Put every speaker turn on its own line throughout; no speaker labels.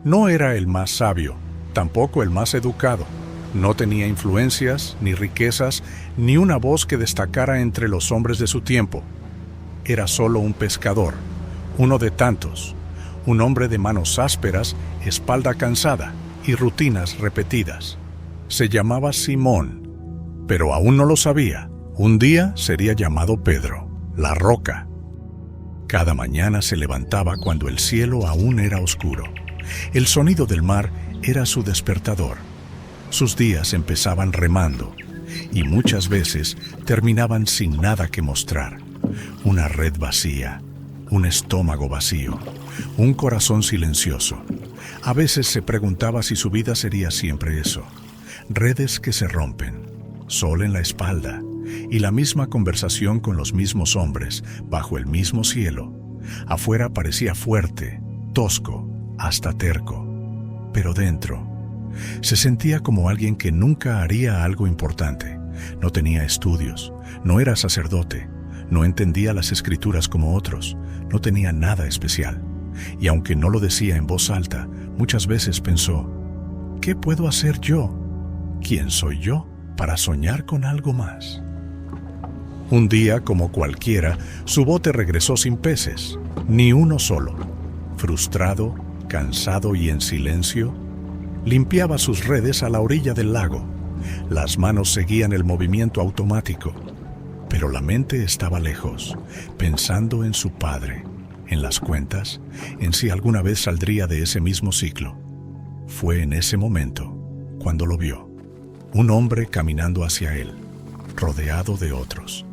No era el más sabio, tampoco el más educado. No tenía influencias, ni riquezas, ni una voz que destacara entre los hombres de su tiempo. Era solo un pescador, uno de tantos, un hombre de manos ásperas, espalda cansada y rutinas repetidas. Se llamaba Simón, pero aún no lo sabía. Un día sería llamado Pedro, la roca. Cada mañana se levantaba cuando el cielo aún era oscuro. El sonido del mar era su despertador. Sus días empezaban remando y muchas veces terminaban sin nada que mostrar. Una red vacía, un estómago vacío, un corazón silencioso. A veces se preguntaba si su vida sería siempre eso. Redes que se rompen, sol en la espalda y la misma conversación con los mismos hombres bajo el mismo cielo. Afuera parecía fuerte, tosco, hasta terco, pero dentro se sentía como alguien que nunca haría algo importante. No tenía estudios, no era sacerdote, no entendía las escrituras como otros, no tenía nada especial. Y aunque no lo decía en voz alta, muchas veces pensó: ¿qué puedo hacer yo? ¿Quién soy yo para soñar con algo más? Un día, como cualquiera, su bote regresó sin peces, ni uno solo. Frustrado, cansado y en silencio, limpiaba sus redes a la orilla del lago. Las manos seguían el movimiento automático, pero la mente estaba lejos, pensando en su padre, en las cuentas, en si alguna vez saldría de ese mismo ciclo. Fue en ese momento cuando lo vio. Un hombre caminando hacia él, rodeado de otros.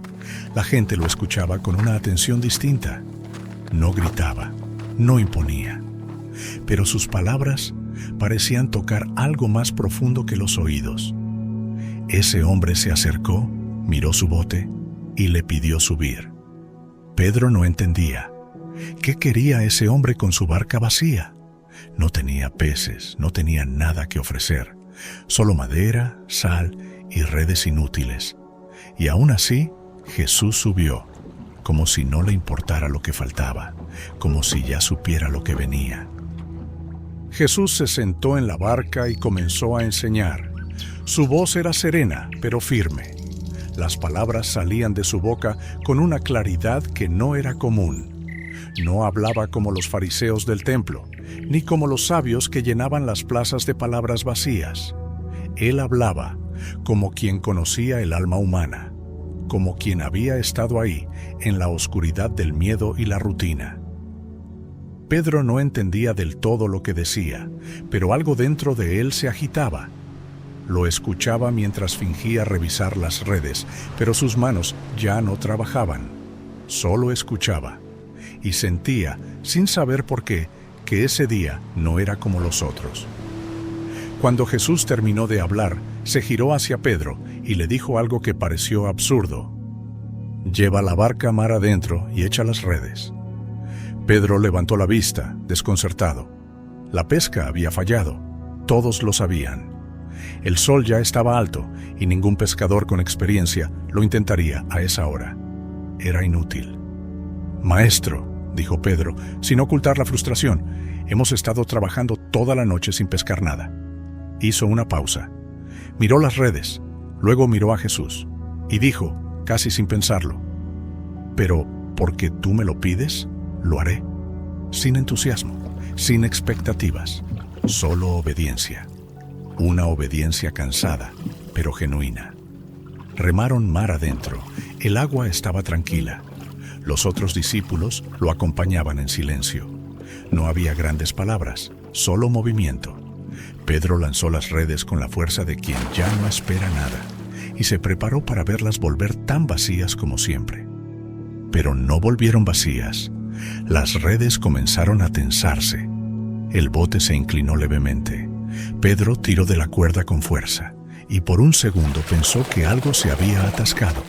La gente lo escuchaba con una atención distinta. No gritaba, no imponía, pero sus palabras parecían tocar algo más profundo que los oídos. Ese hombre se acercó, miró su bote y le pidió subir. Pedro no entendía. ¿Qué quería ese hombre con su barca vacía? No tenía peces, no tenía nada que ofrecer, solo madera, sal y redes inútiles. Y aún así, Jesús subió, como si no le importara lo que faltaba, como si ya supiera lo que venía. Jesús se sentó en la barca y comenzó a enseñar. Su voz era serena, pero firme. Las palabras salían de su boca con una claridad que no era común. No hablaba como los fariseos del templo, ni como los sabios que llenaban las plazas de palabras vacías. Él hablaba como quien conocía el alma humana, como quien había estado ahí, en la oscuridad del miedo y la rutina. Pedro no entendía del todo lo que decía, pero algo dentro de él se agitaba. Lo escuchaba mientras fingía revisar las redes, pero sus manos ya no trabajaban. Solo escuchaba. Y sentía, sin saber por qué, que ese día no era como los otros. Cuando Jesús terminó de hablar, se giró hacia Pedro y le dijo algo que pareció absurdo. «Lleva la barca mar adentro y echa las redes». Pedro levantó la vista, desconcertado. La pesca había fallado. Todos lo sabían. El sol ya estaba alto y ningún pescador con experiencia lo intentaría a esa hora. Era inútil. «Maestro», dijo Pedro, sin ocultar la frustración, «hemos estado trabajando toda la noche sin pescar nada». Hizo una pausa. Miró las redes, luego miró a Jesús y dijo, casi sin pensarlo: «Pero, ¿porque tú me lo pides? Lo haré». Sin entusiasmo, sin expectativas, solo obediencia. Una obediencia cansada, pero genuina. Remaron mar adentro. El agua estaba tranquila. Los otros discípulos lo acompañaban en silencio. No había grandes palabras, solo movimiento. Pedro lanzó las redes con la fuerza de quien ya no espera nada y se preparó para verlas volver tan vacías como siempre. Pero no volvieron vacías. Las redes comenzaron a tensarse. El bote se inclinó levemente. Pedro tiró de la cuerda con fuerza y por un segundo pensó que algo se había atascado,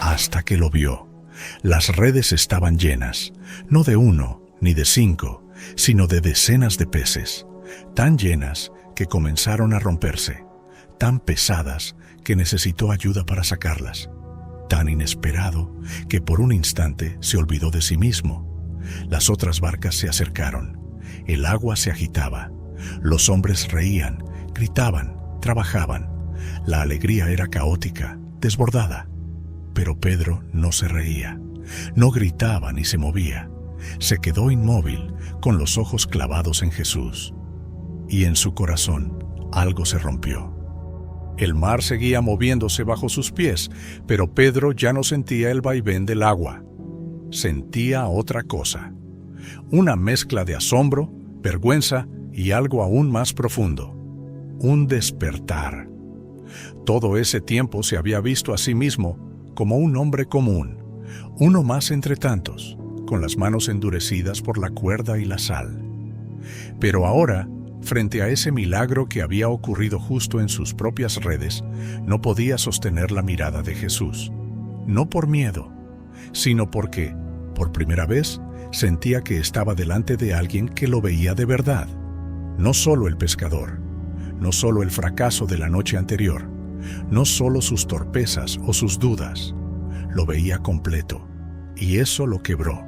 hasta que lo vio. Las redes estaban llenas, no de 1 ni de 5, sino de decenas de peces, tan llenas que comenzaron a romperse, tan pesadas que necesitó ayuda para sacarlas, tan inesperado que por un instante se olvidó de sí mismo. Las otras barcas se acercaron. El agua se agitaba. Los hombres reían, gritaban, trabajaban. La alegría era caótica, desbordada. Pero Pedro no se reía, no gritaba ni se movía. Se quedó inmóvil, con los ojos clavados en Jesús. Y en su corazón algo se rompió. El mar seguía moviéndose bajo sus pies, pero Pedro ya no sentía el vaivén del agua. Sentía otra cosa. Una mezcla de asombro, vergüenza y algo aún más profundo. Un despertar. Todo ese tiempo se había visto a sí mismo como un hombre común, uno más entre tantos, con las manos endurecidas por la cuerda y la sal. Pero ahora, frente a ese milagro que había ocurrido justo en sus propias redes, no podía sostener la mirada de Jesús. No por miedo, sino porque, por primera vez, sentía que estaba delante de alguien que lo veía de verdad. No solo el pescador, no solo el fracaso de la noche anterior, no solo sus torpezas o sus dudas. Lo veía completo, y eso lo quebró.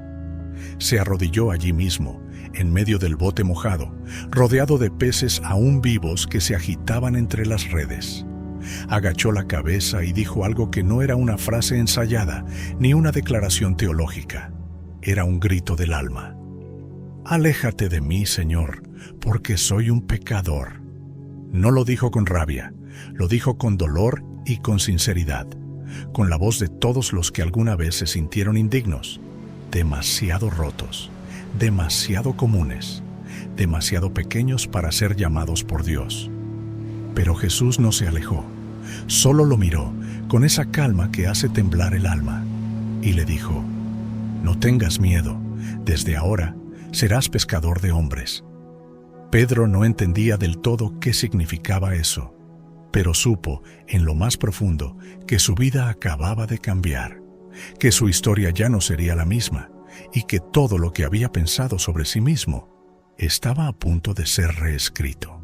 Se arrodilló allí mismo, en medio del bote mojado, rodeado de peces aún vivos que se agitaban entre las redes. Agachó la cabeza y dijo algo que no era una frase ensayada, ni una declaración teológica. Era un grito del alma. «Aléjate de mí, Señor, porque soy un pecador». No lo dijo con rabia, lo dijo con dolor y con sinceridad, con la voz de todos los que alguna vez se sintieron indignos, demasiado rotos, demasiado comunes, demasiado pequeños para ser llamados por Dios. Pero Jesús no se alejó, solo lo miró con esa calma que hace temblar el alma, y le dijo: «No tengas miedo, desde ahora serás pescador de hombres». Pedro no entendía del todo qué significaba eso, pero supo en lo más profundo que su vida acababa de cambiar, que su historia ya no sería la misma y que todo lo que había pensado sobre sí mismo estaba a punto de ser reescrito.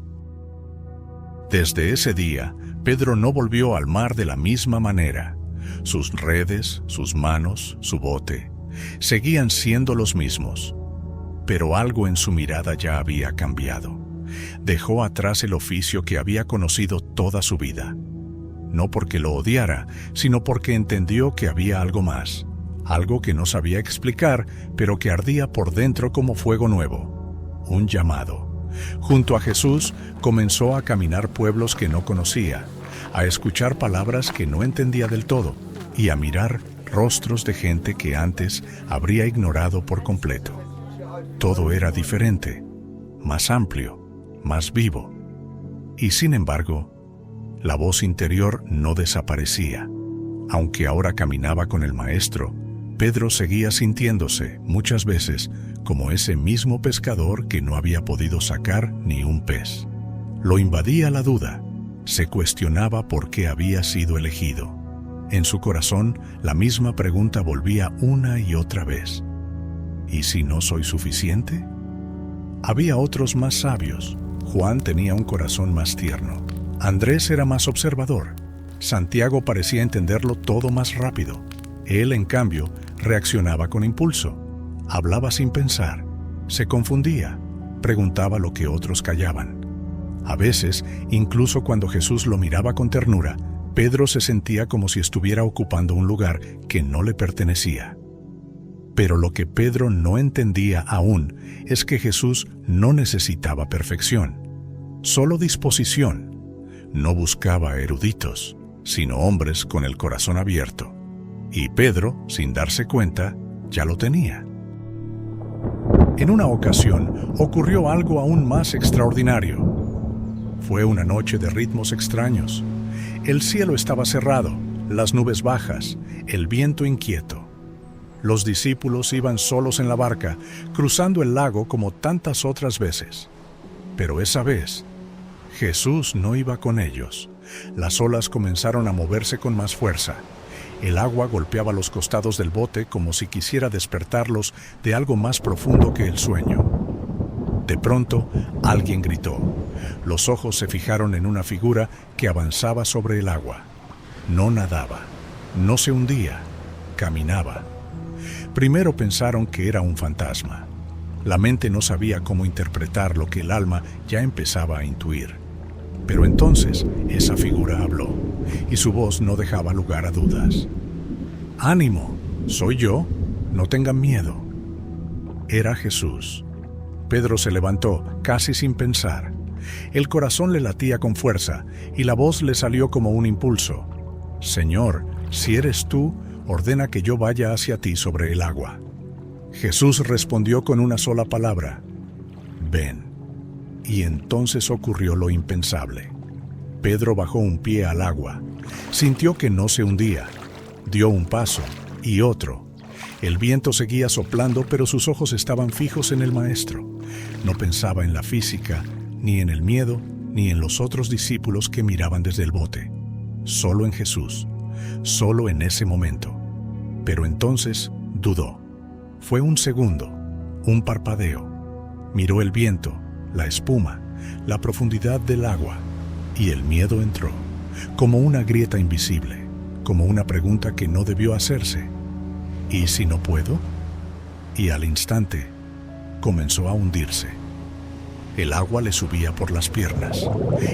Desde ese día, Pedro no volvió al mar de la misma manera. Sus redes, sus manos, su bote, seguían siendo los mismos. Pero algo en su mirada ya había cambiado. Dejó atrás el oficio que había conocido toda su vida. No porque lo odiara, sino porque entendió que había algo más, algo que no sabía explicar, pero que ardía por dentro como fuego nuevo. Un llamado. Junto a Jesús comenzó a caminar pueblos que no conocía, a escuchar palabras que no entendía del todo y a mirar rostros de gente que antes habría ignorado por completo. Todo era diferente, más amplio, más vivo. Y sin embargo, la voz interior no desaparecía. Aunque ahora caminaba con el Maestro, Pedro seguía sintiéndose, muchas veces, como ese mismo pescador que no había podido sacar ni un pez. Lo invadía la duda, se cuestionaba por qué había sido elegido. En su corazón, la misma pregunta volvía una y otra vez. ¿Y si no soy suficiente? Había otros más sabios. Juan tenía un corazón más tierno. Andrés era más observador. Santiago parecía entenderlo todo más rápido. Él, en cambio, reaccionaba con impulso. Hablaba sin pensar. Se confundía. Preguntaba lo que otros callaban. A veces, incluso cuando Jesús lo miraba con ternura, Pedro se sentía como si estuviera ocupando un lugar que no le pertenecía. Pero lo que Pedro no entendía aún es que Jesús no necesitaba perfección, solo disposición. No buscaba eruditos, sino hombres con el corazón abierto. Y Pedro, sin darse cuenta, ya lo tenía. En una ocasión ocurrió algo aún más extraordinario. Fue una noche de ritmos extraños. El cielo estaba cerrado, las nubes bajas, el viento inquieto. Los discípulos iban solos en la barca, cruzando el lago como tantas otras veces. Pero esa vez, Jesús no iba con ellos. Las olas comenzaron a moverse con más fuerza. El agua golpeaba los costados del bote como si quisiera despertarlos de algo más profundo que el sueño. De pronto, alguien gritó. Los ojos se fijaron en una figura que avanzaba sobre el agua. No nadaba, no se hundía, caminaba. Primero pensaron que era un fantasma. La mente no sabía cómo interpretar lo que el alma ya empezaba a intuir. Pero entonces esa figura habló, y su voz no dejaba lugar a dudas. «¡Ánimo! ¿Soy yo? No tengan miedo». Era Jesús. Pedro se levantó, casi sin pensar. El corazón le latía con fuerza, y la voz le salió como un impulso. «Señor, si eres tú, ordena que yo vaya hacia ti sobre el agua». Jesús respondió con una sola palabra: «Ven». Y entonces ocurrió lo impensable. Pedro bajó un pie al agua. Sintió que no se hundía. Dio un paso y otro. El viento seguía soplando, pero sus ojos estaban fijos en el Maestro. No pensaba en la física, ni en el miedo, ni en los otros discípulos que miraban desde el bote. Solo en Jesús, solo en ese momento. Pero entonces dudó. Fue un segundo, un parpadeo. Miró el viento, la espuma, la profundidad del agua, y el miedo entró, como una grieta invisible, como una pregunta que no debió hacerse. ¿Y si no puedo? Y al instante comenzó a hundirse. El agua le subía por las piernas.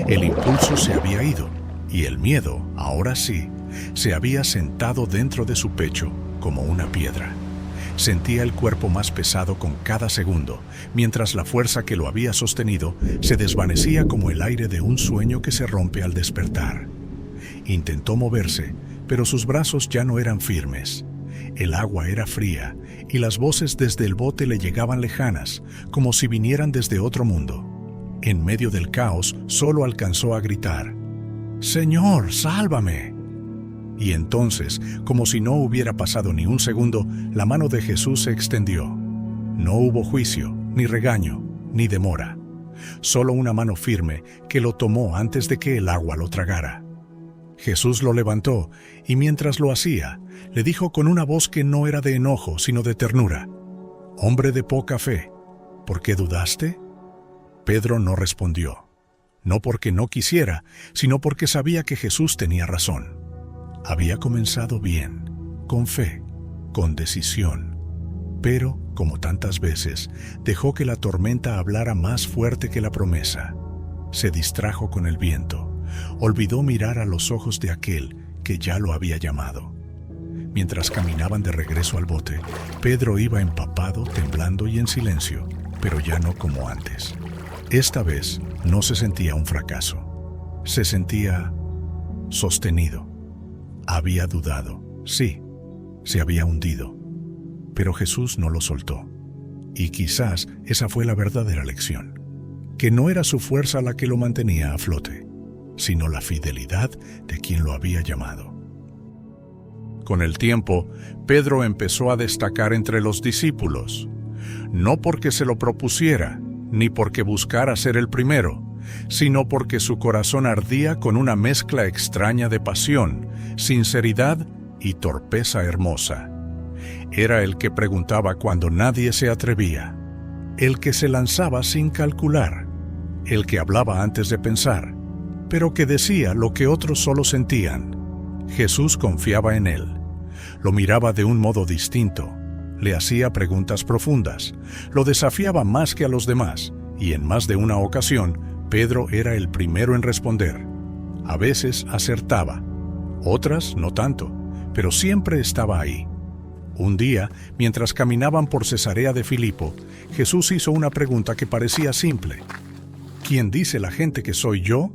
El impulso se había ido, y el miedo, ahora sí, se había sentado dentro de su pecho como una piedra. Sentía el cuerpo más pesado con cada segundo, mientras la fuerza que lo había sostenido se desvanecía como el aire de un sueño que se rompe al despertar. Intentó moverse, pero sus brazos ya no eran firmes. El agua era fría, y las voces desde el bote le llegaban lejanas, como si vinieran desde otro mundo. En medio del caos, solo alcanzó a gritar: «¡Señor, sálvame!». Y entonces, como si no hubiera pasado ni un segundo, la mano de Jesús se extendió. No hubo juicio, ni regaño, ni demora. Solo una mano firme que lo tomó antes de que el agua lo tragara. Jesús lo levantó, y mientras lo hacía, le dijo con una voz que no era de enojo, sino de ternura: «Hombre de poca fe, ¿por qué dudaste?». Pedro no respondió, no porque no quisiera, sino porque sabía que Jesús tenía razón. Había comenzado bien, con fe, con decisión, pero, como tantas veces, dejó que la tormenta hablara más fuerte que la promesa. Se distrajo con el viento, olvidó mirar a los ojos de aquel que ya lo había llamado. Mientras caminaban de regreso al bote, Pedro iba empapado, temblando y en silencio, pero ya no como antes. Esta vez no se sentía un fracaso, se sentía sostenido. Había dudado, sí, se había hundido, pero Jesús no lo soltó. Y quizás esa fue la verdadera lección, que no era su fuerza la que lo mantenía a flote, sino la fidelidad de quien lo había llamado. Con el tiempo, Pedro empezó a destacar entre los discípulos, no porque se lo propusiera, ni porque buscara ser el primero, sino porque su corazón ardía con una mezcla extraña de pasión, sinceridad y torpeza hermosa. Era el que preguntaba cuando nadie se atrevía, el que se lanzaba sin calcular, el que hablaba antes de pensar, pero que decía lo que otros solo sentían. Jesús confiaba en él, lo miraba de un modo distinto, le hacía preguntas profundas, lo desafiaba más que a los demás, y en más de una ocasión, Pedro era el primero en responder. A veces acertaba, otras no tanto, pero siempre estaba ahí. Un día, mientras caminaban por Cesarea de Filipo, Jesús hizo una pregunta que parecía simple: ¿Quién dice la gente que soy yo?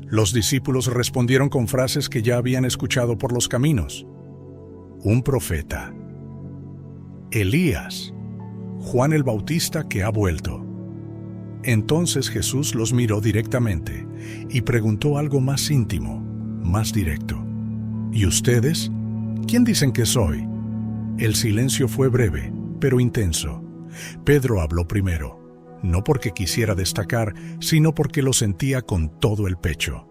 Los discípulos respondieron con frases que ya habían escuchado por los caminos. Un profeta, Elías, Juan el Bautista que ha vuelto. Entonces Jesús los miró directamente y preguntó algo más íntimo, más directo: ¿Y ustedes? ¿Quién dicen que soy? El silencio fue breve, pero intenso. Pedro habló primero, no porque quisiera destacar, sino porque lo sentía con todo el pecho.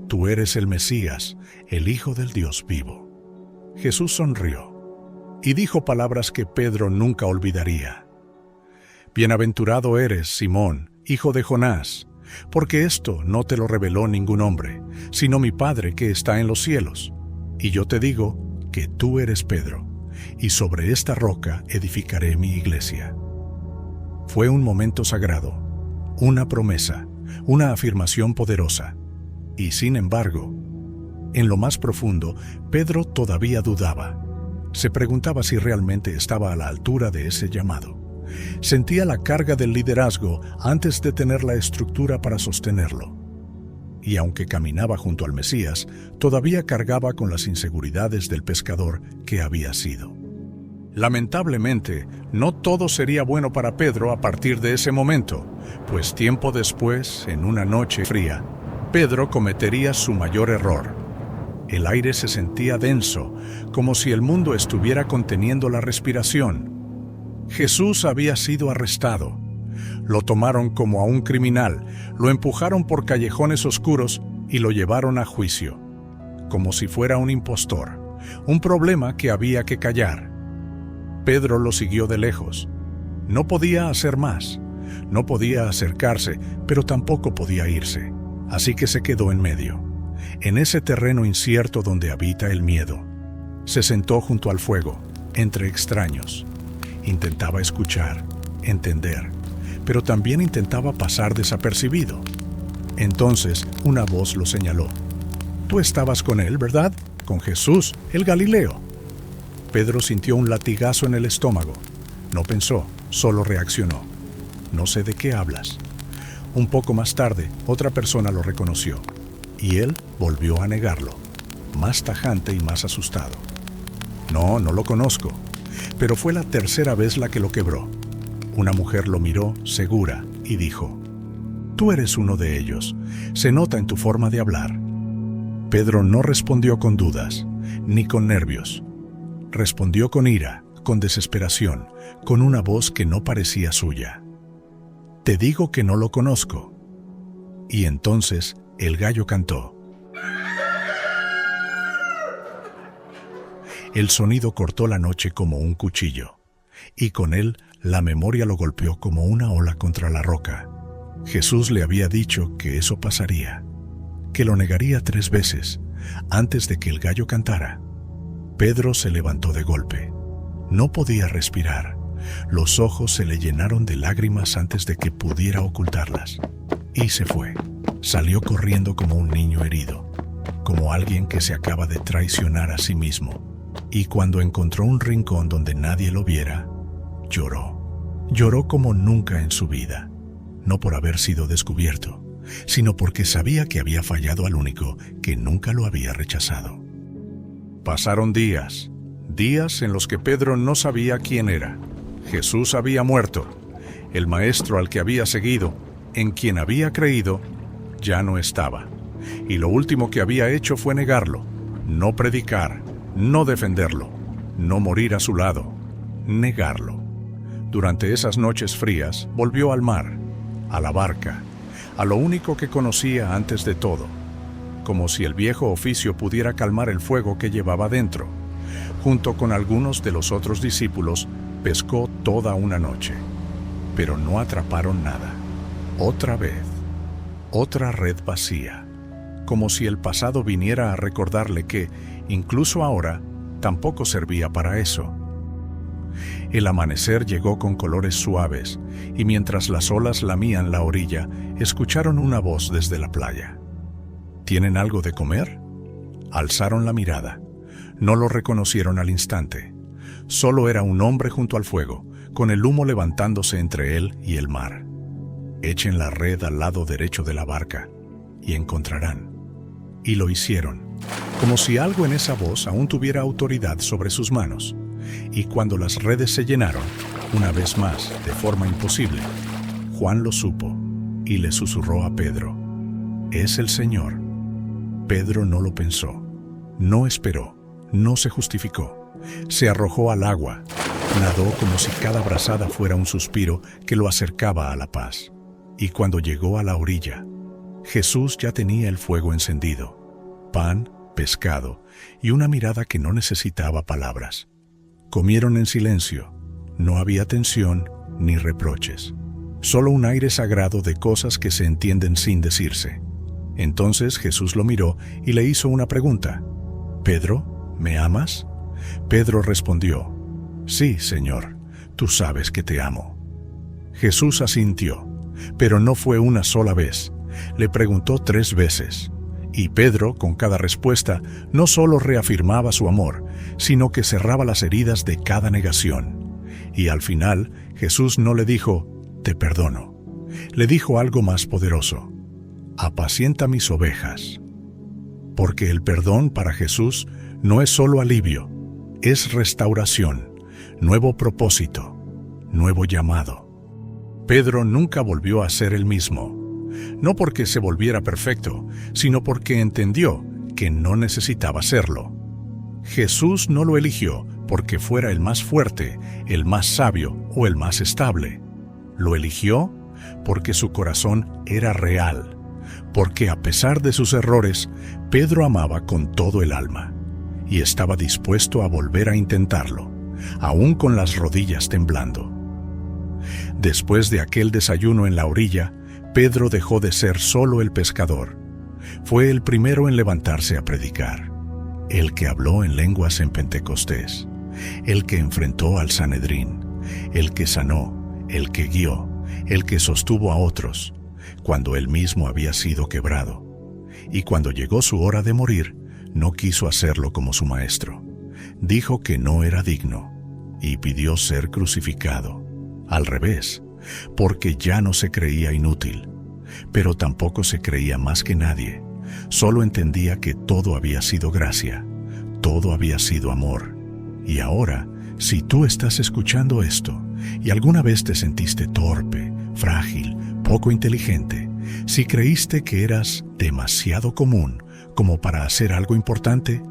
Tú eres el Mesías, el Hijo del Dios vivo. Jesús sonrió y dijo palabras que Pedro nunca olvidaría. Bienaventurado eres, Simón, hijo de Jonás, porque esto no te lo reveló ningún hombre, sino mi Padre que está en los cielos. Y yo te digo que tú eres Pedro, y sobre esta roca edificaré mi iglesia. Fue un momento sagrado, una promesa, una afirmación poderosa. Y sin embargo, en lo más profundo, Pedro todavía dudaba. Se preguntaba si realmente estaba a la altura de ese llamado. Sentía la carga del liderazgo antes de tener la estructura para sostenerlo. Y aunque caminaba junto al Mesías, todavía cargaba con las inseguridades del pescador que había sido. Lamentablemente, no todo sería bueno para Pedro a partir de ese momento, pues tiempo después, en una noche fría, Pedro cometería su mayor error. El aire se sentía denso, como si el mundo estuviera conteniendo la respiración. Jesús había sido arrestado. Lo tomaron como a un criminal, lo empujaron por callejones oscuros y lo llevaron a juicio, como si fuera un impostor, un problema que había que callar. Pedro lo siguió de lejos. No podía hacer más. No podía acercarse, pero tampoco podía irse. Así que se quedó en medio, en ese terreno incierto donde habita el miedo. Se sentó junto al fuego, entre extraños. Intentaba escuchar, entender, pero también intentaba pasar desapercibido. Entonces, una voz lo señaló. «Tú estabas con él, ¿verdad? Con Jesús, el Galileo». Pedro sintió un latigazo en el estómago. No pensó, solo reaccionó. «No sé de qué hablas». Un poco más tarde, otra persona lo reconoció, y él volvió a negarlo, más tajante y más asustado. «No, no lo conozco». Pero fue la tercera vez la que lo quebró. Una mujer lo miró, segura, y dijo: «Tú eres uno de ellos. Se nota en tu forma de hablar». Pedro no respondió con dudas, ni con nervios. Respondió con ira, con desesperación, con una voz que no parecía suya. «Te digo que no lo conozco». Y entonces el gallo cantó. El sonido cortó la noche como un cuchillo, y con él la memoria lo golpeó como una ola contra la roca. Jesús le había dicho que eso pasaría, que lo negaría 3 veces antes de que el gallo cantara. Pedro se levantó de golpe. No podía respirar. Los ojos se le llenaron de lágrimas antes de que pudiera ocultarlas. Y se fue. Salió corriendo como un niño herido, como alguien que se acaba de traicionar a sí mismo. Y cuando encontró un rincón donde nadie lo viera, lloró. Lloró como nunca en su vida. No por haber sido descubierto, sino porque sabía que había fallado al único que nunca lo había rechazado. Pasaron días en los que Pedro no sabía quién era. Jesús había muerto. El maestro al que había seguido, en quien había creído, ya no estaba. Y lo último que había hecho fue negarlo, no predicar, no defenderlo, no morir a su lado, negarlo. Durante esas noches frías, volvió al mar, a la barca, a lo único que conocía antes de todo, como si el viejo oficio pudiera calmar el fuego que llevaba dentro. Junto con algunos de los otros discípulos, pescó toda una noche, pero no atraparon nada. Otra vez, otra red vacía, como si el pasado viniera a recordarle que, incluso ahora, tampoco servía para eso. El amanecer llegó con colores suaves, y mientras las olas lamían la orilla, escucharon una voz desde la playa. ¿Tienen algo de comer? Alzaron la mirada. No lo reconocieron al instante. Solo era un hombre junto al fuego, con el humo levantándose entre él y el mar. Echen la red al lado derecho de la barca, y encontrarán. Y lo hicieron, como si algo en esa voz aún tuviera autoridad sobre sus manos. Y cuando las redes se llenaron, una vez más, de forma imposible, Juan lo supo y le susurró a Pedro: «Es el Señor». Pedro no lo pensó, no esperó, no se justificó. Se arrojó al agua, nadó como si cada brazada fuera un suspiro que lo acercaba a la paz. Y cuando llegó a la orilla, Jesús ya tenía el fuego encendido, pan, pescado y una mirada que no necesitaba palabras. Comieron en silencio. No había tensión ni reproches. Solo un aire sagrado de cosas que se entienden sin decirse. Entonces Jesús lo miró y le hizo una pregunta. «¿Pedro, me amas?» Pedro respondió: «Sí, Señor, tú sabes que te amo». Jesús asintió, pero no fue una sola vez. Le preguntó 3 veces. Y Pedro, con cada respuesta, no solo reafirmaba su amor, sino que cerraba las heridas de cada negación. Y al final, Jesús no le dijo, «Te perdono». Le dijo algo más poderoso, «Apacienta mis ovejas». Porque el perdón para Jesús no es solo alivio, es restauración, nuevo propósito, nuevo llamado. Pedro nunca volvió a ser el mismo. No porque se volviera perfecto, sino porque entendió que no necesitaba serlo. Jesús no lo eligió porque fuera el más fuerte, el más sabio o el más estable. Lo eligió porque su corazón era real, porque a pesar de sus errores, Pedro amaba con todo el alma y estaba dispuesto a volver a intentarlo, aún con las rodillas temblando. Después de aquel desayuno en la orilla, Pedro dejó de ser solo el pescador. Fue el primero en levantarse a predicar, el que habló en lenguas en Pentecostés, el que enfrentó al Sanedrín, el que sanó, el que guió, el que sostuvo a otros, cuando él mismo había sido quebrado. Y cuando llegó su hora de morir, no quiso hacerlo como su maestro. Dijo que no era digno y pidió ser crucificado. Al revés, porque ya no se creía inútil, pero tampoco se creía más que nadie. Solo entendía que todo había sido gracia, todo había sido amor. Y ahora, si tú estás escuchando esto y alguna vez te sentiste torpe, frágil, poco inteligente, si creíste que eras demasiado común como para hacer algo importante,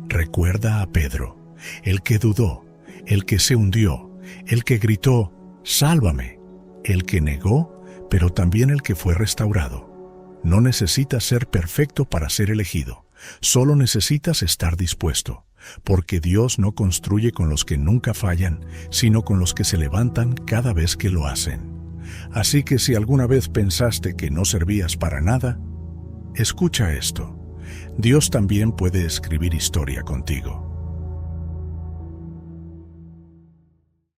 recuerda a Pedro, el que dudó, el que se hundió, el que gritó, «Sálvame», el que negó, pero también el que fue restaurado. No necesitas ser perfecto para ser elegido, solo necesitas estar dispuesto, porque Dios no construye con los que nunca fallan, sino con los que se levantan cada vez que lo hacen. Así que si alguna vez pensaste que no servías para nada, escucha esto. Dios también puede escribir historia contigo.